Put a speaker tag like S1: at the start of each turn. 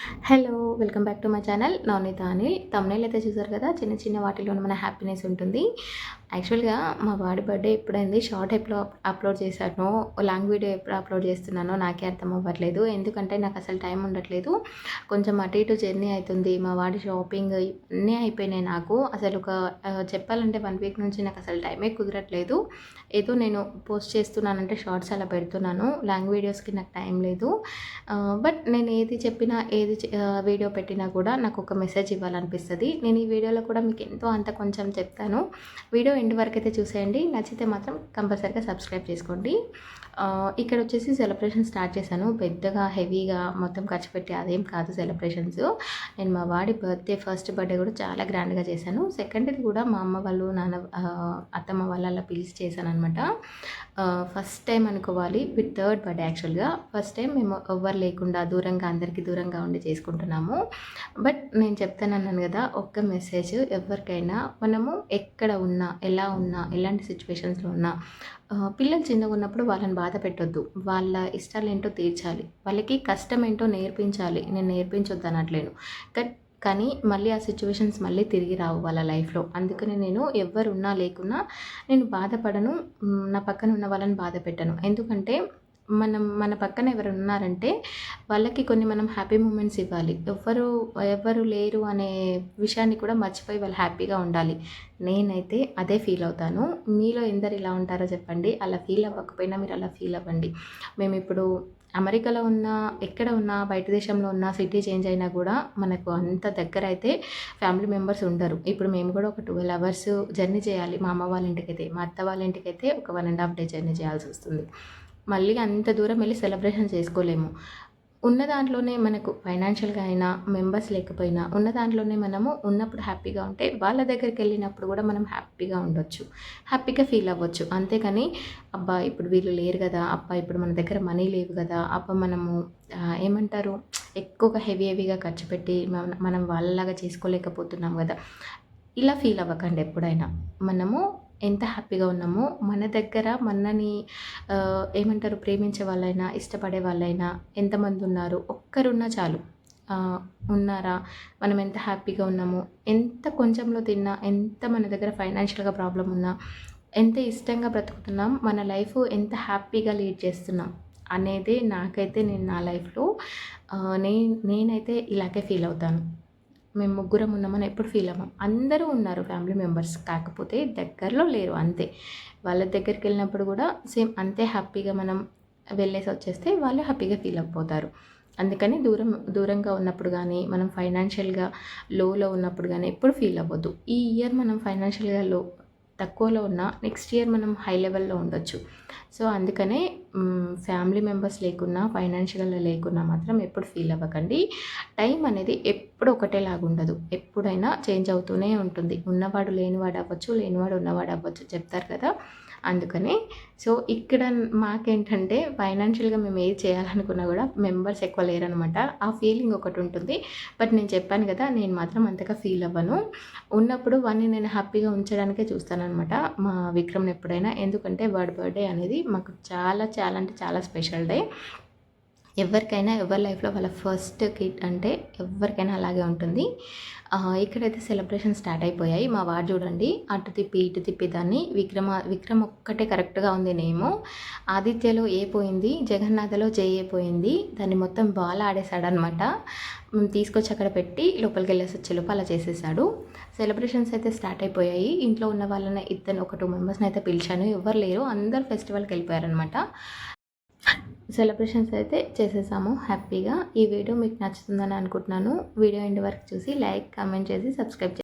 S1: Hello! Welcome back to my channel Navaneetha Anil. Thumbnail అయితే చూసారు కదా! చిన్న చిన్న వాటిలోనే మన హ్యాపీనెస్ ఉంటుంది. యాక్చువల్‌గా మా వాడి బర్త్‌డే ఎప్పుడైంది షార్ట్ ఎప్పుడు అప్‌లోడ్ చేశానో, లాంగ్ వీడియో ఎప్పుడు అప్‌లోడ్ చేస్తున్నానో నాకే అర్థం అవ్వట్లేదు. ఎందుకంటే నాకు అసలు టైం ఉండట్లేదు. కొంచెం అటు ఇటు జర్నీ అవుతుంది. మా వాడి షాపింగ్ ఇవన్నీ అయిపోయినాయి నాకు. అసలు చెప్పాలంటే 1 వీక్ నుంచి నాకు అసలు టైమే కుదరట్లేదు. ఏదో నేను పోస్ట్ చేస్తున్నానంటే షార్ట్స్ అలా పెడుతున్నాను. లాంగ్ వీడియోస్‌కి నాకు టైం లేదు. బట్ నేను ఏది చెప్పినా వీడియో పెట్టినా కూడా నాకు ఒక మెసేజ్ ఇవ్వాలనిపిస్తుంది. నేను ఈ వీడియోలో కూడా మీకు ఎంతో అంత కొంచెం చెప్తాను. వీడియో ఎండ్ వరకు అయితే చూసేయండి. నచ్చితే మాత్రం కంపల్సరీగా సబ్స్క్రైబ్ చేసుకోండి. ఇక్కడ వచ్చేసి సెలబ్రేషన్ స్టార్ట్ చేశాను. పెద్దగా హెవీగా మొత్తం ఖర్చు పెట్టి అదేం కాదు సెలబ్రేషన్స్. నేను మా వాడి ఫస్ట్ బర్త్డే కూడా చాలా గ్రాండ్గా చేశాను. సెకండ్ది కూడా మా అమ్మ వాళ్ళు అత్తమ్మ వాళ్ళు అలా పిలిచి చేశానమాట. ఫస్ట్ టైం అనుకోవాలి విత్ థర్డ్ బర్త్డే. యాక్చువల్గా ఫస్ట్ టైం మేము ఎవ్వరు లేకుండా దూరంగా అందరికీ దూరంగా ఉండి చేసుకుంటున్నాము. బట్ నేను చెప్తానన్నాను కదా, ఒక్క మెసేజ్ ఎవరికైనా మనము ఎక్కడ ఉన్నా, ఎలా ఉన్నా, ఎలాంటి సిచ్యువేషన్స్లో ఉన్నా పిల్లలు చిన్నగా ఉన్నప్పుడు వాళ్ళని బాధ పెట్టొద్దు. వాళ్ళ ఇష్టాలు ఏంటో తీర్చాలి. వాళ్ళకి కష్టం ఏంటో నేర్పించాలి. నేను నేర్పించొద్దు అనట్లేను. కానీ మళ్ళీ ఆ సిచ్యువేషన్స్ మళ్ళీ తిరిగి రావు వాళ్ళ లైఫ్లో. అందుకని నేను ఎవ్వరున్నా లేకున్నా నేను బాధపడను. నా పక్కన ఉన్న వాళ్ళని బాధ పెట్టను. ఎందుకంటే మన పక్కన ఎవరు ఉన్నారంటే వాళ్ళకి కొన్ని మనం హ్యాపీ మూమెంట్స్ ఇవ్వాలి. ఎవ్వరు లేరు అనే విషయాన్ని కూడా మర్చిపోయి వాళ్ళు హ్యాపీగా ఉండాలి. నేనైతే అదే ఫీల్ అవుతాను. మీలో ఎందరు ఇలా ఉంటారో చెప్పండి. అలా ఫీల్ అవ్వకపోయినా మీరు అలా ఫీల్ అవ్వండి. మేమిప్పుడు అమెరికాలో ఉన్నా, ఎక్కడ ఉన్నా, బయట దేశంలో ఉన్న, సిటీ చేంజ్ అయినా కూడా మనకు అంత దగ్గర అయితే ఫ్యామిలీ మెంబర్స్ ఉండరు. ఇప్పుడు మేము కూడా ఒక 12 అవర్స్ జర్నీ చేయాలి మా అమ్మ వాళ్ళ ఇంటికైతే. మా అత్త వాళ్ళ ఇంటికైతే ఒక 1.5 డే జర్నీ చేయాల్సి వస్తుంది. మళ్ళీ అంత దూరం వెళ్ళి సెలబ్రేషన్ చేసుకోలేము. ఉన్న దాంట్లోనే మనకు ఫైనాన్షియల్గా అయినా మెంబర్స్ లేకపోయినా ఉన్న దాంట్లోనే మనము ఉన్నప్పుడు హ్యాపీగా ఉంటే వాళ్ళ దగ్గరికి వెళ్ళినప్పుడు కూడా మనం హ్యాపీగా ఉండొచ్చు, హ్యాపీగా ఫీల్ అవ్వచ్చు. అంతేకాని అబ్బా ఇప్పుడు వీళ్ళు లేరు కదా, అబ్బా ఇప్పుడు మన దగ్గర మనీ లేవు కదా, అబ్బా మనము ఏమంటారు ఎక్కువగా హెవీగా ఖర్చు పెట్టి మనం వాళ్ళలాగా చేసుకోలేకపోతున్నాం కదా, ఇలా ఫీల్ అవ్వకండి ఎప్పుడైనా. మనము ఎంత హ్యాపీగా ఉన్నామో మన దగ్గర మనని ఏమంటారు ప్రేమించే వాళ్ళైనా, ఇష్టపడే వాళ్ళైనా ఎంతమంది ఉన్నారు, ఒక్కరున్నా చాలు. ఉన్నారా, మనం ఎంత హ్యాపీగా ఉన్నామో, ఎంత కొంచెంలో తిన్నా, ఎంత మన దగ్గర ఫైనాన్షియల్గా ప్రాబ్లం ఉన్నా, ఎంత ఇష్టంగా బ్రతుకుతున్నాం, మన లైఫ్ ఎంత హ్యాపీగా లీడ్ చేస్తున్నాం అనేది నాకైతే నేను నా లైఫ్లో నేనైతే ఇలాగే ఫీల్ అవుతాను. మేము ముగ్గురం ఉన్నామని ఎప్పుడు ఫీల్ అవ్వం. అందరూ ఉన్నారు ఫ్యామిలీ మెంబర్స్, కాకపోతే దగ్గరలో లేరు అంతే. వాళ్ళ దగ్గరికి వెళ్ళినప్పుడు కూడా సేమ్ అంతే హ్యాపీగా మనం వెళ్ళేసి వచ్చేస్తే వాళ్ళు హ్యాపీగా ఫీల్ అయిపోతారు. అందుకని దూరంగా ఉన్నప్పుడు కానీ, మనం ఫైనాన్షియల్గా లోలో ఉన్నప్పుడు కానీ ఎప్పుడు ఫీల్ అవ్వద్దు. ఈ ఇయర్ మనం ఫైనాన్షియల్గా తక్కువలో ఉన్న నెక్స్ట్ ఇయర్ మనం హై లెవెల్లో ఉండొచ్చు. సో అందుకనే ఫ్యామిలీ మెంబర్స్ లేకున్నా, ఫైనాన్షియల్గా లేకున్నా మాత్రం ఎప్పుడు ఫీల్ అవ్వకండి. టైం అనేది ఎప్పుడు ఒకటేలాగా ఉండదు. ఎప్పుడైనా చేంజ్ అవుతూనే ఉంటుంది. ఉన్నవాడు లేనివాడు అవ్వచ్చు, లేనివాడు ఉన్నవాడు అవ్వచ్చు చెప్తారు కదా, అందుకని. సో ఇక్కడ మాకేంటంటే ఫైనాన్షియల్గా మేము ఏది చేయాలనుకున్నా కూడా మెంబర్స్ ఎక్కువ లేరనమాట. ఆ ఫీలింగ్ ఒకటి ఉంటుంది. బట్ నేను చెప్పాను కదా, నేను మాత్రం అంతగా ఫీల్ అవ్వను. ఉన్నప్పుడు వాడిని నేను హ్యాపీగా ఉంచడానికే చూస్తాననమాట మా విక్రమ్ని ఎప్పుడైనా. ఎందుకంటే వాడి బర్త్డే అనేది మాకు చాలా చాలా అంటే చాలా స్పెషల్ డే. ఎవరికైనా ఎవరి లైఫ్లో వాళ్ళ ఫస్ట్ కిడ్ అంటే ఎవరికైనా అలాగే ఉంటుంది. ఇక్కడైతే సెలబ్రేషన్ స్టార్ట్ అయిపోయాయి. మా వాడు చూడండి అటు తిప్పి ఇటు తిప్పి దాన్ని విక్రమ్ ఒక్కటే కరెక్ట్గా ఉంది నేము. ఆదిత్యలో ఏ పోయింది, జగన్నాథలో జే పోయింది. దాన్ని మొత్తం బాల్ ఆడేశాడనమాట. తీసుకొచ్చి అక్కడ పెట్టి లోపలికి వెళ్ళేసి వచ్చే లోపు అలా చేసేసాడు. సెలబ్రేషన్స్ అయితే స్టార్ట్ అయిపోయాయి. ఇంట్లో ఉన్న వాళ్ళని ఒక 2 మెంబర్స్ని అయితే పిలిచాను. ఎవరు లేరు, అందరు ఫెస్టివల్కి వెళ్ళిపోయారనమాట. సెలబ్రేషన్స్ అయితే చేసేసాము హ్యాపీగా. ఈ వీడియో మీకు నచ్చుతుందని అనుకుంటున్నాను. వీడియో ఎండ్ వరకు చూసి లైక్, కామెంట్ చేసి సబ్స్క్రైబ్